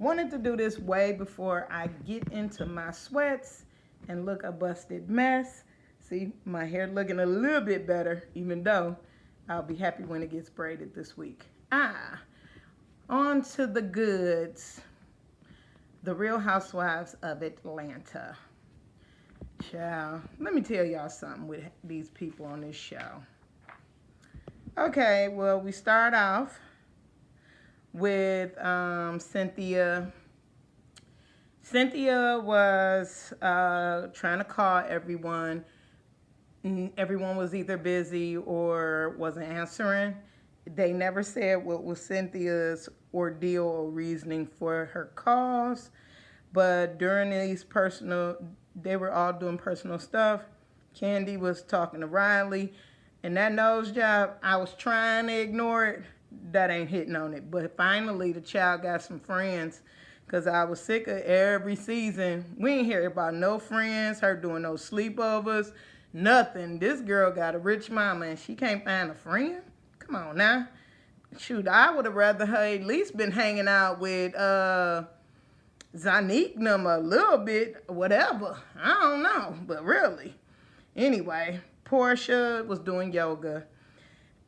Wanted to do this way before I get into my sweats and look a busted mess. See, my hair looking a little bit better, even though I'll be happy when it gets braided this week. On to the goods. The Real Housewives of Atlanta. Child, let me tell y'all something with these people on this show. Okay, well, we start off with Cynthia. Cynthia was trying to call everyone. Everyone was either busy or wasn't answering. They never said what was Cynthia's ordeal or reasoning for her calls. But during these they were all doing personal stuff. Candy was talking to Riley. And that nose job, I was trying to ignore it. That ain't hitting on it. But finally, the child got some friends. Because I was sick of every season. We ain't hear about no friends, her doing no sleepovers, nothing. This girl got a rich mama and she can't find a friend? Come on now. Shoot, I would have rather her at least been hanging out with Zanique them a little bit, whatever. I don't know, but really. Anyway, Portia was doing yoga.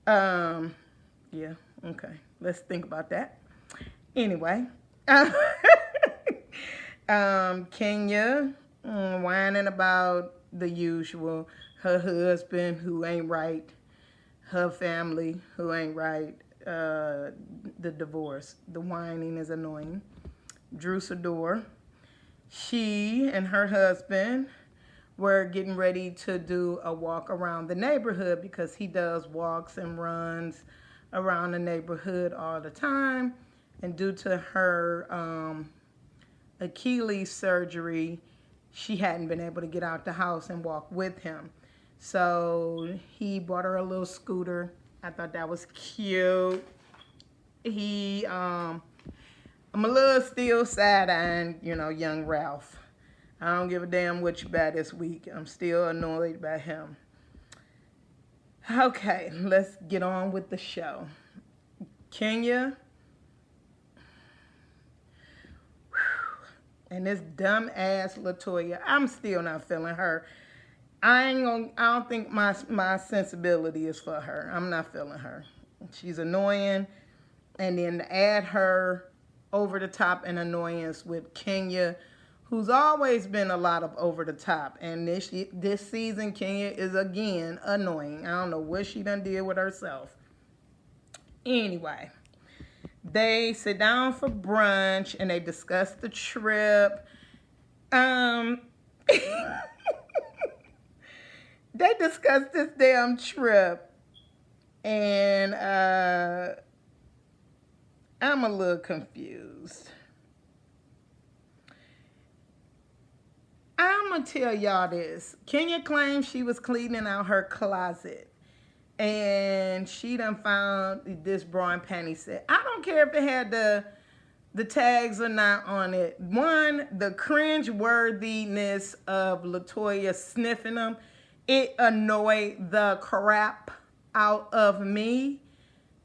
Yeah, okay. Let's think about that. Anyway. Kenya whining about the usual. Her husband who ain't right. Her family who ain't right. The divorce. The whining is annoying. Drew Sador. She and her husband were getting ready to do a walk around the neighborhood because he does walks and runs around the neighborhood all the time. And due to her Achilles surgery, she hadn't been able to get out the house and walk with him. So he bought her a little scooter. I thought that was cute. I'm a little still side-eyeing, young Ralph. I don't give a damn what you buy this week. I'm still annoyed by him. Okay, let's get on with the show. Kenya. And this dumb ass Latoya, I'm still not feeling her. I don't think my sensibility is for her. I'm not feeling her. She's annoying. And then to add her over the top and annoyance with Kenya, who's always been a lot of over the top. And this season, Kenya is again annoying. I don't know what she done did with herself. Anyway, they sit down for brunch and they discuss the trip. They discussed this damn trip. And I'm a little confused. I'm going to tell y'all this. Kenya claims she was cleaning out her closet. And she done found this bra and panty set. I don't care if it had the tags or not on it. One, the cringe-worthiness of Latoya sniffing them, it annoyed the crap out of me.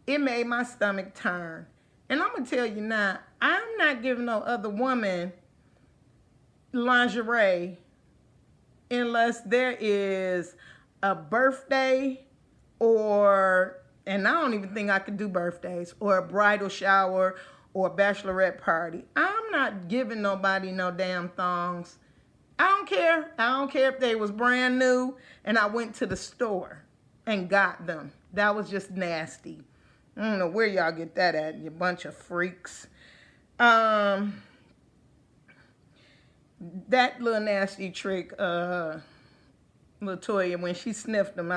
It made my stomach turn. And I'm going to tell you now, I'm not giving no other woman lingerie unless there is a birthday and I don't even think I could do birthdays, or a bridal shower or a bachelorette party. I'm not giving nobody no damn thongs. I don't care. I don't care if they was brand new and I went to the store and got them. That was just nasty. I don't know where y'all get that at, you bunch of freaks. That little nasty trick, Latoya, when she sniffed them,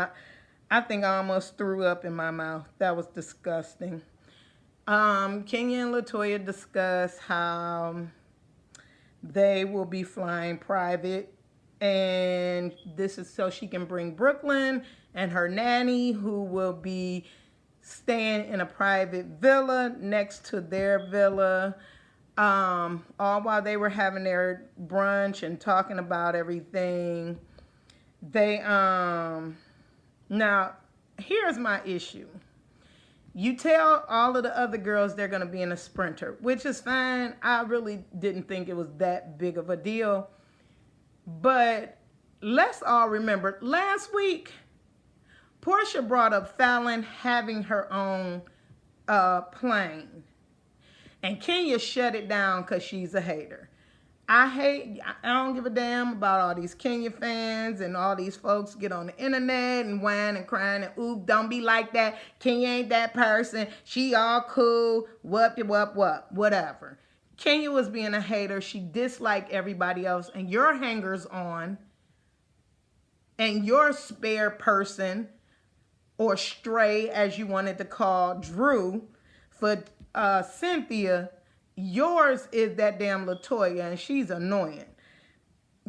I think I almost threw up in my mouth. That was disgusting. Kenya and Latoya discuss how they will be flying private, and this is so she can bring Brooklyn and her nanny, who will be staying in a private villa next to their villa, all while they were having their brunch and talking about everything. Now, here's my issue. You tell all of the other girls they're going to be in a sprinter, which is fine. I really didn't think it was that big of a deal. But let's all remember last week, Portia brought up Fallon having her own plane. And Kenya shut it down because she's a hater. I don't give a damn about all these Kenya fans and all these folks get on the internet and whine and crying and, ooh, don't be like that. Kenya ain't that person. She all cool. Whatever. Kenya was being a hater. She disliked everybody else. And your hangers on and your spare person, or stray as you wanted to call Drew, for Cynthia, yours is that damn Latoya, and she's annoying.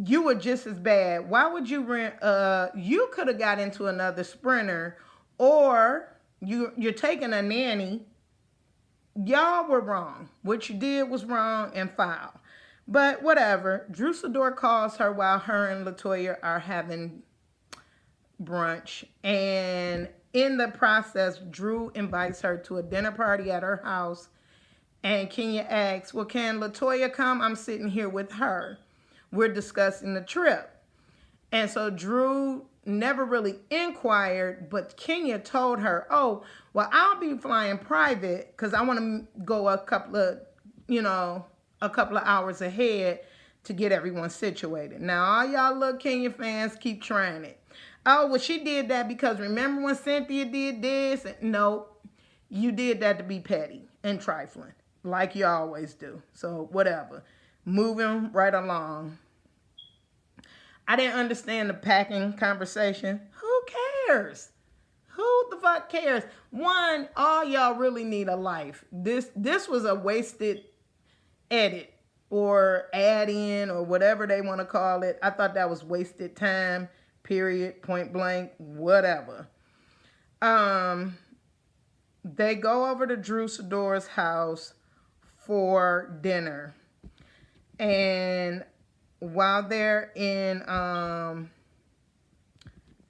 You were just as bad. Why would you rent? You could have got into another sprinter, or you're taking a nanny. Y'all were wrong. What you did was wrong and foul. But whatever. Drew Sidor calls her while her and Latoya are having brunch, and in the process, Drew invites her to a dinner party at her house, and Kenya asks, well, can Latoya come? I'm sitting here with her. We're discussing the trip. And so Drew never really inquired, but Kenya told her, oh, well, I'll be flying private because I want to go a couple of hours ahead to get everyone situated. Now, all y'all little Kenya fans keep trying it. Oh, well, she did that because remember when Cynthia did this? No, you did that to be petty and trifling, like you always do. So, whatever. Moving right along. I didn't understand the packing conversation. Who cares? Who the fuck cares? One, all y'all really need a life. This was a wasted edit or add-in or whatever they want to call it. I thought that was wasted time. Period, point blank, whatever. They go over to Drew Sidor's house for dinner. And while they're in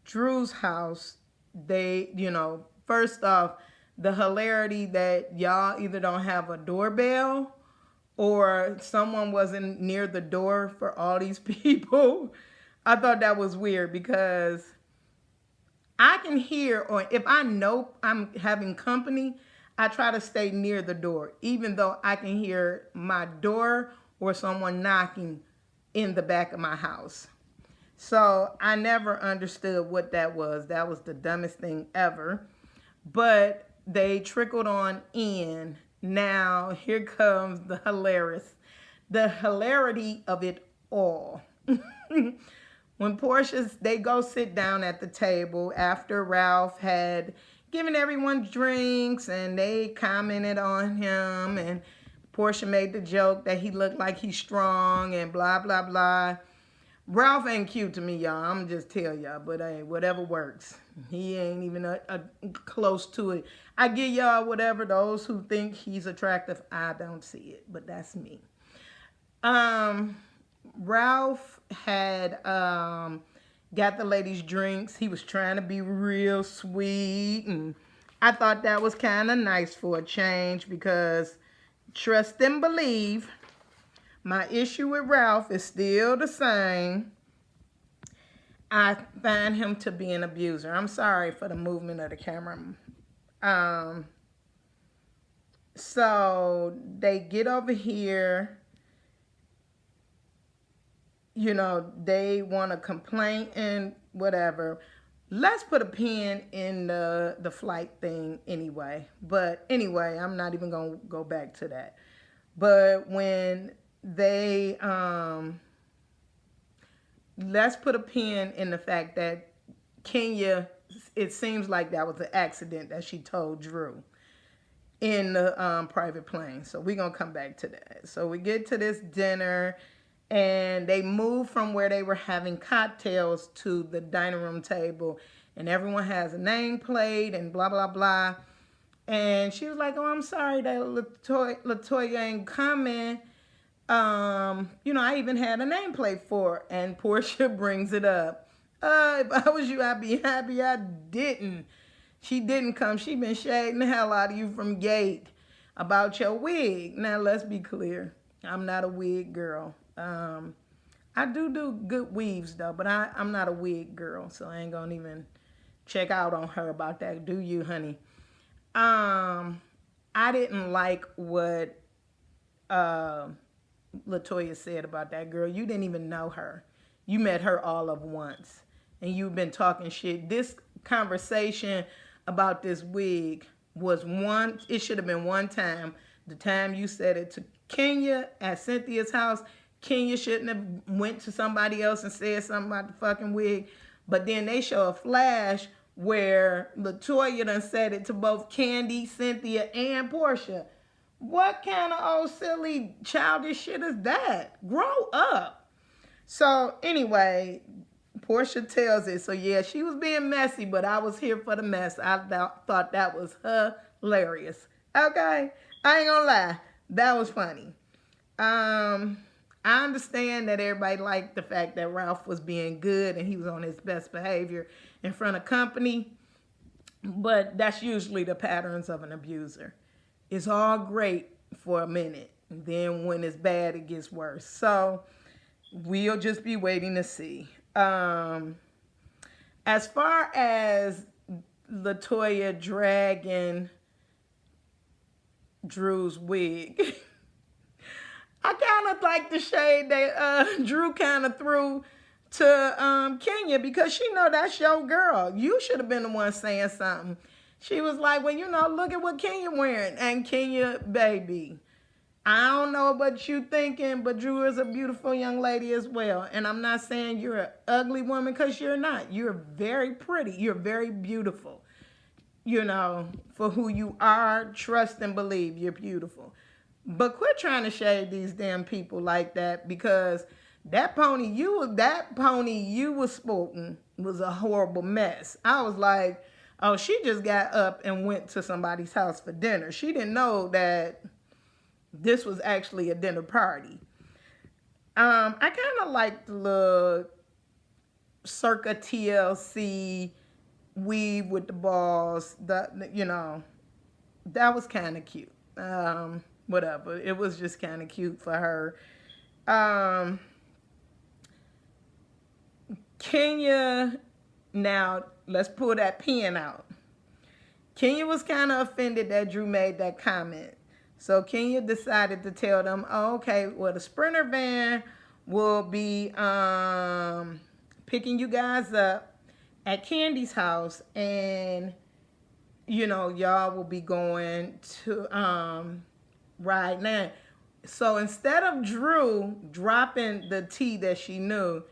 Drew's house, they, first off, the hilarity that y'all either don't have a doorbell or someone wasn't near the door for all these people. I thought that was weird because I can hear, or if I know I'm having company, I try to stay near the door, even though I can hear my door or someone knocking in the back of my house. So I never understood what that was. That was the dumbest thing ever. But they trickled on in. Now, here comes the hilarity of it all. When they go sit down at the table after Ralph had given everyone drinks and they commented on him, and Portia made the joke that he looked like he's strong and blah, blah, blah. Ralph ain't cute to me, y'all. I'm just tell y'all, but hey, whatever works. He ain't even a close to it. I give y'all whatever. Those who think he's attractive, I don't see it, but that's me. Ralph had got the ladies drinks. He was trying to be real sweet, and I thought that was kind of nice for a change because trust and believe, my issue with Ralph is still the same. I find him to be an abuser. I'm sorry for the movement of the camera. So they get over here. They want to complain and whatever. Let's put a pin in the flight thing anyway. But anyway, I'm not even going to go back to that. But when they, let's put a pin in the fact that Kenya, it seems like that was an accident that she told Drew in the private plane. So we're going to come back to that. So we get to this dinner. And they moved from where they were having cocktails to the dining room table. And everyone has a nameplate and blah, blah, blah. And she was like, oh, I'm sorry that Latoya ain't coming. I even had a nameplate for her. And Portia brings it up. If I was you, I'd be happy I didn't. She didn't come. She been shading the hell out of you from gate about your wig. Now, let's be clear. I'm not a wig girl. I do good weaves, though, but I'm not a wig girl, so I ain't gonna even check out on her about that. Do you, honey? I didn't like what Latoya said about that girl. You didn't even know her. You met her all of once, and you've been talking shit. This conversation about this wig was one. It should have been one time. The time you said it to Kenya at Cynthia's house, Kenya shouldn't have went to somebody else and said something about the fucking wig. But then they show a flash where Latoya done said it to both Candy, Cynthia, and Portia. What kind of old silly childish shit is that? Grow up. So anyway, Portia tells it. So yeah, she was being messy, but I was here for the mess. I thought that was hilarious. Okay? I ain't gonna lie. That was funny. I understand that everybody liked the fact that Ralph was being good and he was on his best behavior in front of company. But that's usually the patterns of an abuser. It's all great for a minute. And then when it's bad, it gets worse. So we'll just be waiting to see. As far as Latoya dragging Drew's wig, I kind of like the shade that Drew kind of threw to Kenya, because she know that's your girl. You should have been the one saying something. She was like, well, you know, look at what Kenya wearing. And Kenya, baby, I don't know what you thinking, but Drew is a beautiful young lady as well. And I'm not saying you're an ugly woman, because you're not. You're very pretty. You're very beautiful. You know, for who you are, trust and believe you're beautiful. But quit trying to shade these damn people like that, because that pony you was sporting was a horrible mess. I was like, oh, she just got up and went to somebody's house for dinner. She didn't know that this was actually a dinner party. I kind of like the little circa TLC weave with the balls. You know, that was kind of cute. Whatever. It was just kind of cute for her. Kenya, now let's pull that pen out. Kenya was kind of offended that Drew made that comment. So Kenya decided to tell them, oh, okay, well, the Sprinter van will be picking you guys up at Candy's house, and, you know, y'all will be going to ride now. So instead of Drew dropping the tea that she knew,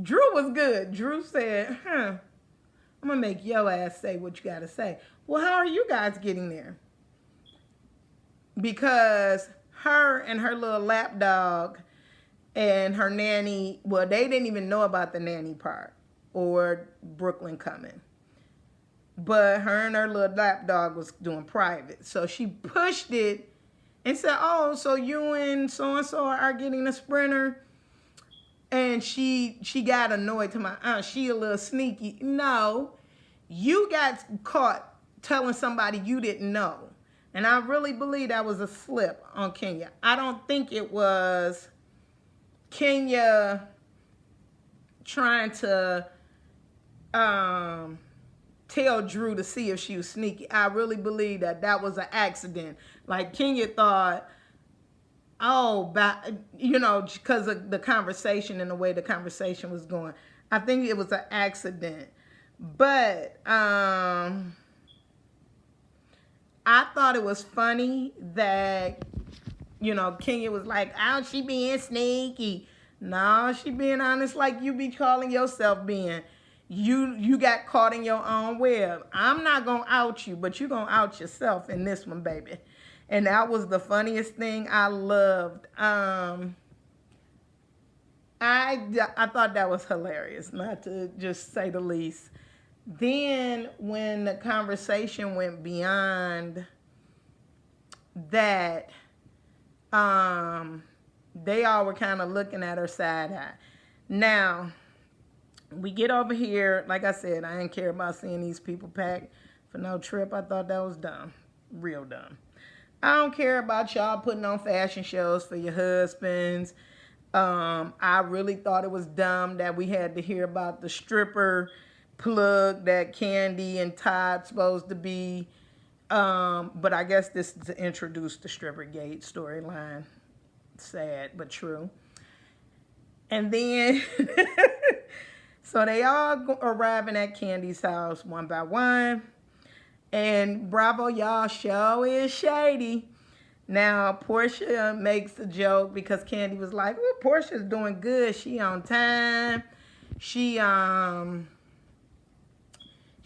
Drew was good. Drew said, I'm going to make your ass say what you got to say. Well, how are you guys getting there? Because her and her little lap dog and her nanny, well, they didn't even know about the nanny part or Brooklyn coming. But her and her little lap dog was doing private. So she pushed it and said, oh, so you and so-and-so are getting a Sprinter? And she got annoyed to my aunt. She a little sneaky. No, you got caught telling somebody you didn't know. And I really believe that was a slip on Kenya. I don't think it was Kenya trying to tell Drew to see if she was sneaky. I really believe that was an accident. Like Kenya thought, oh, you know, because of the conversation and the way the conversation was going. I think it was an accident. But I thought it was funny that, you know, Kenya was like, oh, she being sneaky. No, she being honest like you be calling yourself being. You got caught in your own web. I'm not going to out you, but you're going to out yourself in this one, baby. And that was the funniest thing. I loved. I thought that was hilarious, not to just say the least. Then when the conversation went beyond that, they all were kind of looking at her side eye. Now, We get over here. Like I said, I didn't care about seeing these people pack for no trip. I thought that was dumb. Real dumb. I don't care about y'all putting on fashion shows for your husbands. I really thought it was dumb that we had to hear about the stripper plug that Candy and Todd supposed to be. But I guess this is to introduce the stripper gate storyline. Sad, but true. And then, so they all arriving at Candy's house one by one. And Bravo, y'all, show is shady. Now, Portia makes a joke because Candy was like, well, Portia's doing good. She on time. She's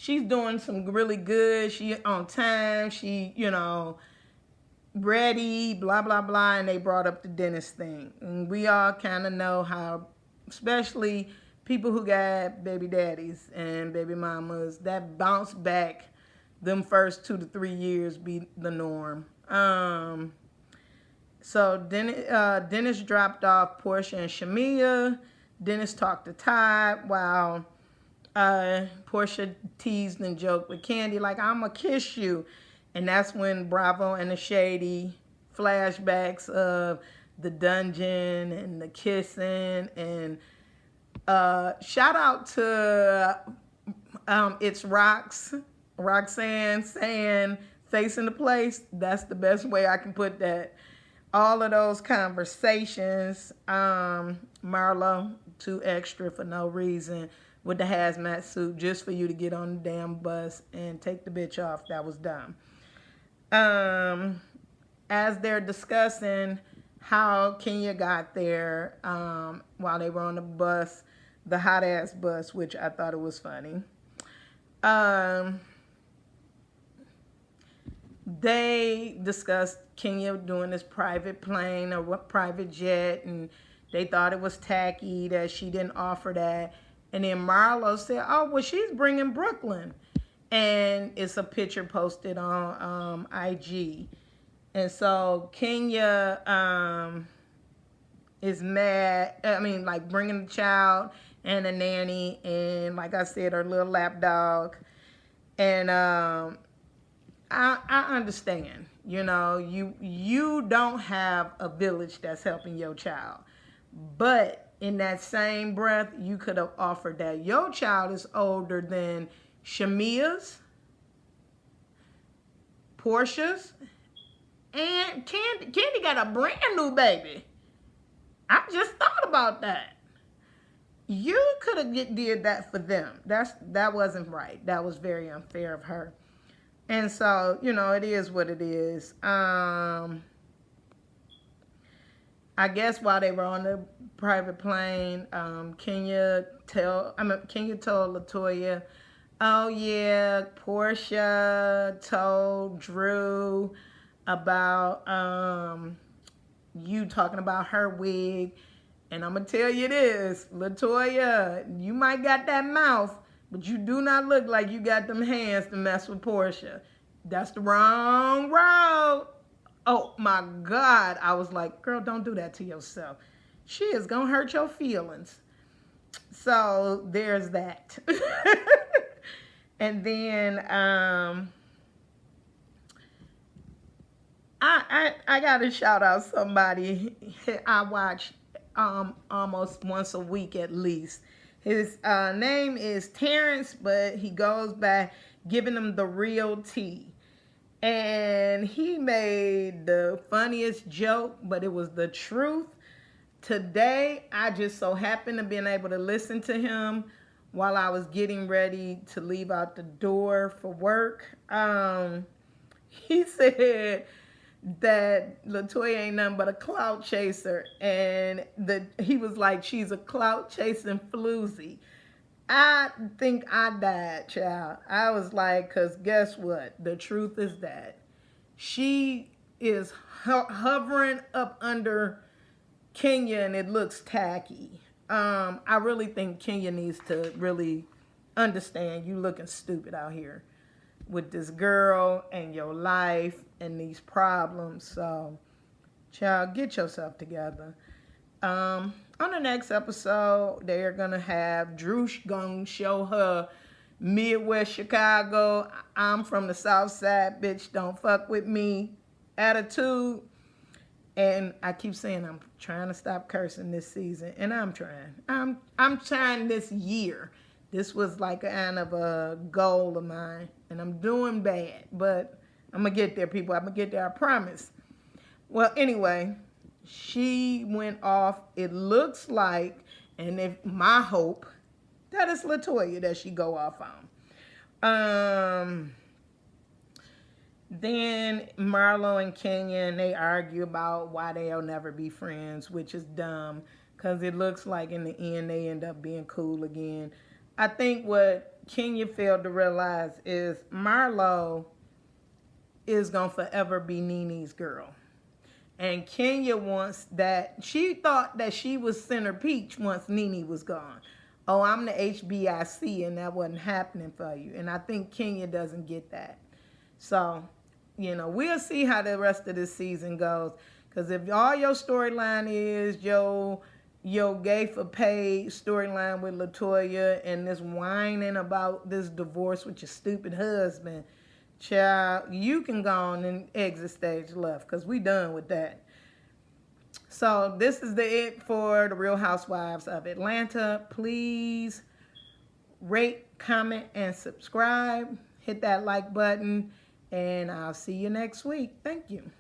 doing some really good. She on time. She, ready, blah, blah, blah. And they brought up the dentist thing. And we all kind of know how, especially people who got baby daddies and baby mamas, that bounce back them first 2 to 3 years be the norm. So Dennis dropped off Portia and Shamia. Dennis talked to Todd while Portia teased and joked with Candy like, I'm gonna kiss you. And that's when Bravo and the shady flashbacks of the dungeon and the kissing. And shout out to It's Roxanne saying facing the place. That's the best way I can put that. All of those conversations, Marlo, too extra for no reason, with the hazmat suit just for you to get on the damn bus and take the bitch off. That was dumb. As they're discussing how Kenya got there while they were on the bus, the hot ass bus, which I thought it was funny. They discussed Kenya doing this private plane or what private jet, and they thought it was tacky that she didn't offer that. And then Marlo said, oh, well, she's bringing Brooklyn. And it's a picture posted on IG. And so Kenya is mad. I mean, like bringing the child and a nanny and, like I said, her little lap dog. And I understand. You don't have a village that's helping your child. But in that same breath, you could have offered that. Your child is older than Shamia's, Portia's, and Candy. Candy got a brand new baby. I just thought about that. You could have did that for them. That wasn't right. That was very unfair of her. And so, it is what it is. I guess while they were on the private plane, Kenya told Latoya, oh yeah, Portia told Drew about you talking about her wig. And I'm going to tell you this, Latoya, you might got that mouth, but you do not look like you got them hands to mess with Portia. That's the wrong road. Oh my God. I was like, girl, don't do that to yourself. She is going to hurt your feelings. So there's that. And then I got to shout out somebody I watch almost once a week at least. His name is Terrence, but he goes by giving them the real tea. And he made the funniest joke, but it was the truth. Today, I just so happened to been able to listen to him while I was getting ready to leave out the door for work. He said that Latoya ain't nothing but a clout chaser. And he was like, she's a clout chasing floozy. I think I died, child. I was like, because guess what? The truth is that she is hovering up under Kenya and it looks tacky. I really think Kenya needs to really understand you looking stupid out here with this girl and your life and these problems. So, child, get yourself together. On the next episode, they're gonna have Droosh gonna show her Midwest Chicago, I'm from the South Side, bitch, don't fuck with me attitude. And I keep saying I'm trying to stop cursing this season, and I'm trying. I'm trying this year. This was like kind of a goal of mine, and I'm doing bad, but I'm gonna get there, people. I'm gonna get there, I promise. Well, anyway, she went off. It looks like, and if my hope, that is Latoya that she go off on. Then Marlo and Kenyon, they argue about why they'll never be friends, which is dumb, because it looks like in the end they end up being cool again. I think what Kenya failed to realize is Marlo is going to forever be Nene's girl. And Kenya wants that. She thought that she was Center Peach once Nene was gone. Oh, I'm the HBIC, and that wasn't happening for you. And I think Kenya doesn't get that. So, we'll see how the rest of this season goes. Because if all your storyline is your gay for pay storyline with Latoya and this whining about this divorce with your stupid husband, child, you can go on and exit stage left because we done with that. So this is it for the Real Housewives of Atlanta. Please rate, comment, and subscribe. Hit that like button, and I'll see you next week. Thank you.